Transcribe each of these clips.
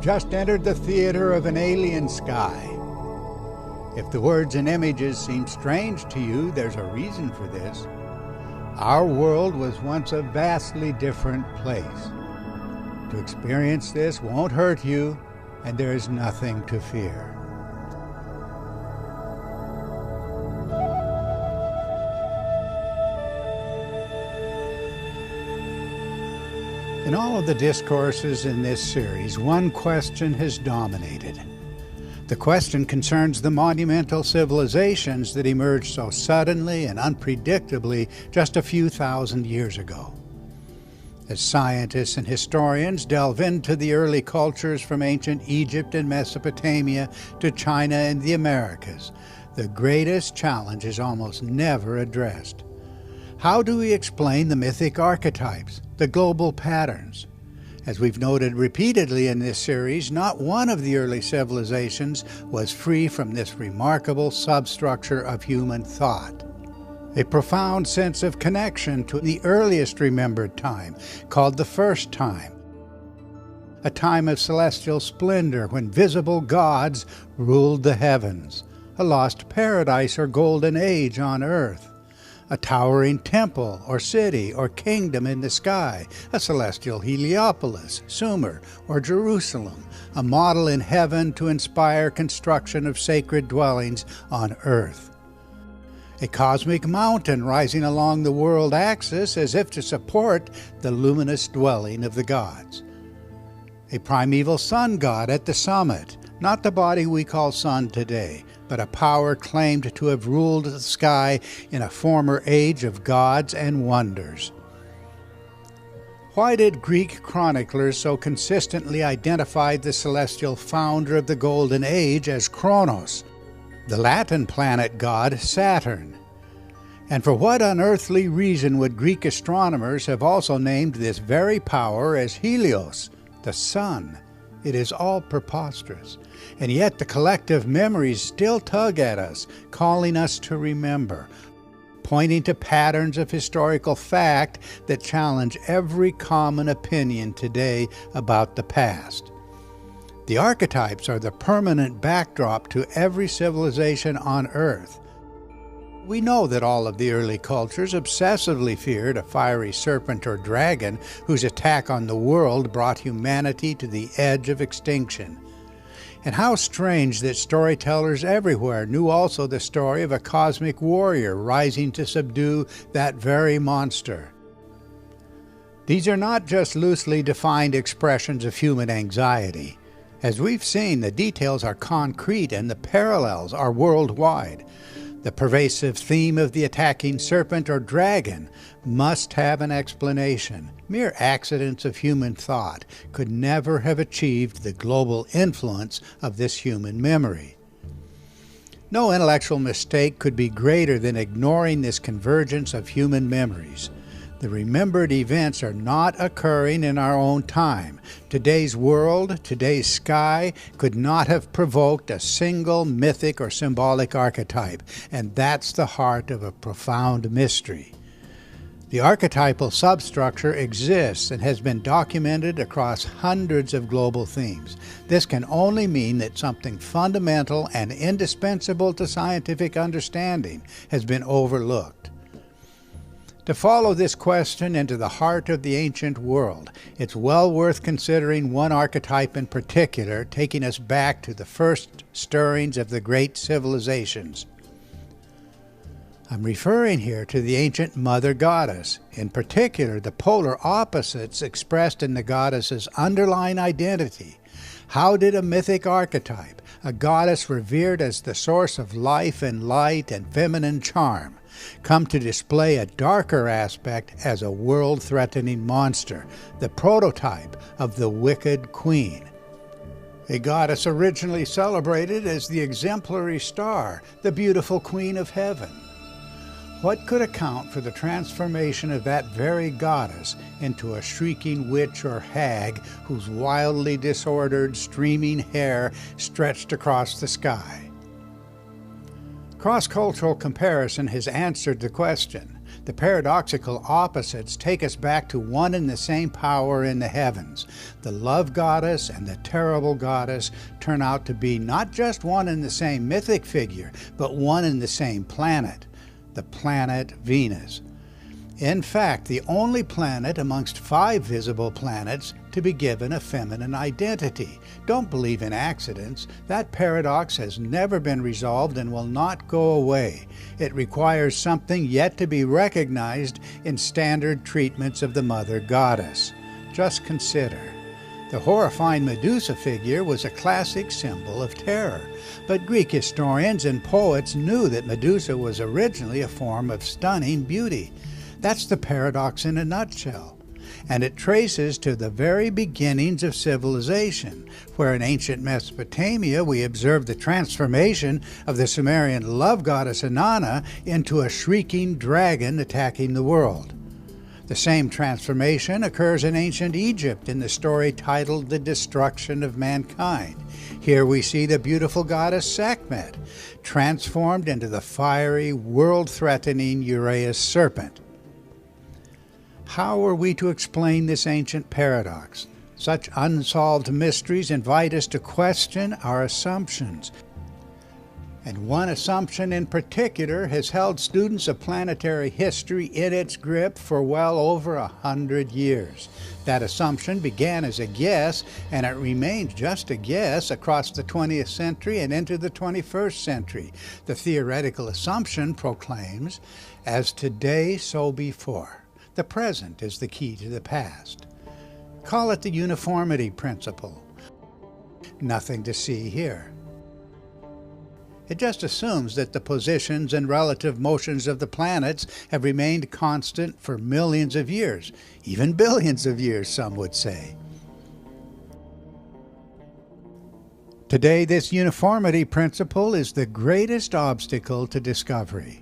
just entered the theater of an alien sky. If the words and images seem strange to you, there's a reason for this. Our world was once a vastly different place. To experience this won't hurt you, and there is nothing to fear. In all of the discourses in this series, one question has dominated. The question concerns the monumental civilizations that emerged so suddenly and unpredictably just a few thousand years ago. As scientists and historians delve into the early cultures from ancient Egypt and Mesopotamia to China and the Americas, the greatest challenge is almost never addressed. How do we explain the mythic archetypes, the global patterns? As we've noted repeatedly in this series, not one of the early civilizations was free from this remarkable substructure of human thought. A profound sense of connection to the earliest remembered time, called the first time. A time of celestial splendor when visible gods ruled the heavens. A lost paradise or golden age on earth. A towering temple or city or kingdom in the sky, a celestial Heliopolis, Sumer, or Jerusalem, a model in heaven to inspire construction of sacred dwellings on earth. A cosmic mountain rising along the world axis as if to support the luminous dwelling of the gods. A primeval sun god at the summit, not the body we call sun today, but a power claimed to have ruled the sky in a former age of gods and wonders. Why did Greek chroniclers so consistently identify the celestial founder of the Golden Age as Kronos, the Latin planet god Saturn? And for what unearthly reason would Greek astronomers have also named this very power as Helios, the sun? It is all preposterous. And yet the collective memories still tug at us, calling us to remember, pointing to patterns of historical fact that challenge every common opinion today about the past. The archetypes are the permanent backdrop to every civilization on Earth. We know that all of the early cultures obsessively feared a fiery serpent or dragon whose attack on the world brought humanity to the edge of extinction. And how strange that storytellers everywhere knew also the story of a cosmic warrior rising to subdue that very monster. These are not just loosely defined expressions of human anxiety. As we've seen, the details are concrete and the parallels are worldwide. The pervasive theme of the attacking serpent or dragon must have an explanation. Mere accidents of human thought could never have achieved the global influence of this human memory. No intellectual mistake could be greater than ignoring this convergence of human memories. The remembered events are not occurring in our own time. Today's world, today's sky, could not have provoked a single mythic or symbolic archetype, and that's the heart of a profound mystery. The archetypal substructure exists and has been documented across hundreds of global themes. This can only mean that something fundamental and indispensable to scientific understanding has been overlooked. To follow this question into the heart of the ancient world, it's well worth considering one archetype in particular, taking us back to the first stirrings of the great civilizations. I'm referring here to the ancient mother goddess, in particular the polar opposites expressed in the goddess's underlying identity. How did a mythic archetype, a goddess revered as the source of life and light and feminine charm, come to display a darker aspect as a world-threatening monster, the prototype of the wicked queen? A goddess originally celebrated as the exemplary star, the beautiful queen of heaven. What could account for the transformation of that very goddess into a shrieking witch or hag whose wildly disordered, streaming hair stretched across the sky? Cross-cultural comparison has answered the question. The paradoxical opposites take us back to one and the same power in the heavens. The love goddess and the terrible goddess turn out to be not just one and the same mythic figure, but one and the same planet, the planet Venus. In fact, the only planet amongst 5 visible planets to be given a feminine identity. Don't believe in accidents. That paradox has never been resolved and will not go away. It requires something yet to be recognized in standard treatments of the Mother Goddess. Just consider. The horrifying Medusa figure was a classic symbol of terror, but Greek historians and poets knew that Medusa was originally a form of stunning beauty. That's the paradox in a nutshell. And it traces to the very beginnings of civilization, where in ancient Mesopotamia we observe the transformation of the Sumerian love goddess Inanna into a shrieking dragon attacking the world. The same transformation occurs in ancient Egypt in the story titled The Destruction of Mankind. Here we see the beautiful goddess Sekhmet transformed into the fiery, world-threatening Uraeus serpent. How are we to explain this ancient paradox? Such unsolved mysteries invite us to question our assumptions. And one assumption in particular has held students of planetary history in its grip for well over 100 years. That assumption began as a guess, and it remains just a guess across the 20th century and into the 21st century. The theoretical assumption proclaims, as today, so before. The present is the key to the past. Call it the uniformity principle. Nothing to see here. It just assumes that the positions and relative motions of the planets have remained constant for millions of years, even billions of years, some would say. Today, this uniformity principle is the greatest obstacle to discovery.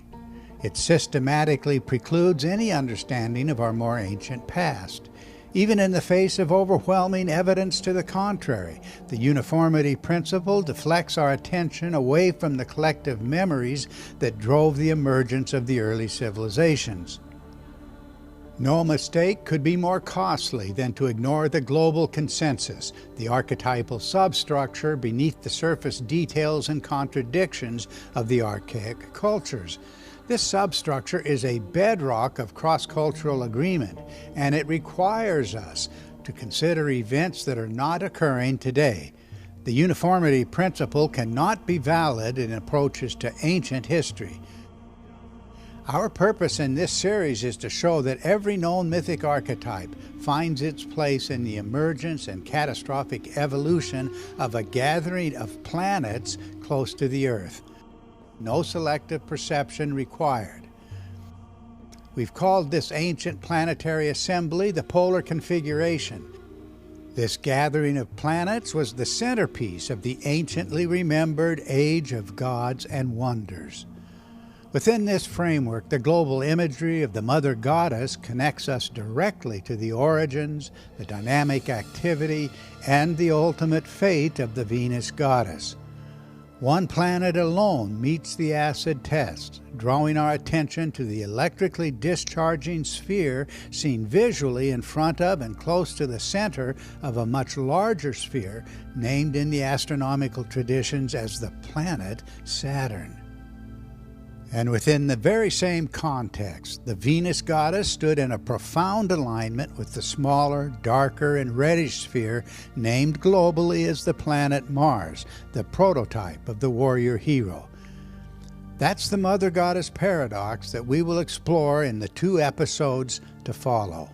It systematically precludes any understanding of our more ancient past. Even in the face of overwhelming evidence to the contrary, the uniformity principle deflects our attention away from the collective memories that drove the emergence of the early civilizations. No mistake could be more costly than to ignore the global consensus, the archetypal substructure beneath the surface details and contradictions of the archaic cultures. This substructure is a bedrock of cross-cultural agreement, and it requires us to consider events that are not occurring today. The uniformity principle cannot be valid in approaches to ancient history. Our purpose in this series is to show that every known mythic archetype finds its place in the emergence and catastrophic evolution of a gathering of planets close to the Earth. No selective perception required. We've called this ancient planetary assembly the polar configuration. This gathering of planets was the centerpiece of the anciently remembered age of gods and wonders. Within this framework, the global imagery of the Mother Goddess connects us directly to the origins, the dynamic activity, and the ultimate fate of the Venus Goddess. One planet alone meets the acid test, drawing our attention to the electrically discharging sphere seen visually in front of and close to the center of a much larger sphere named in the astronomical traditions as the planet Saturn. And within the very same context, the Venus Goddess stood in a profound alignment with the smaller, darker, and reddish sphere named globally as the planet Mars, the prototype of the warrior hero. That's the Mother Goddess paradox that we will explore in the 2 episodes to follow.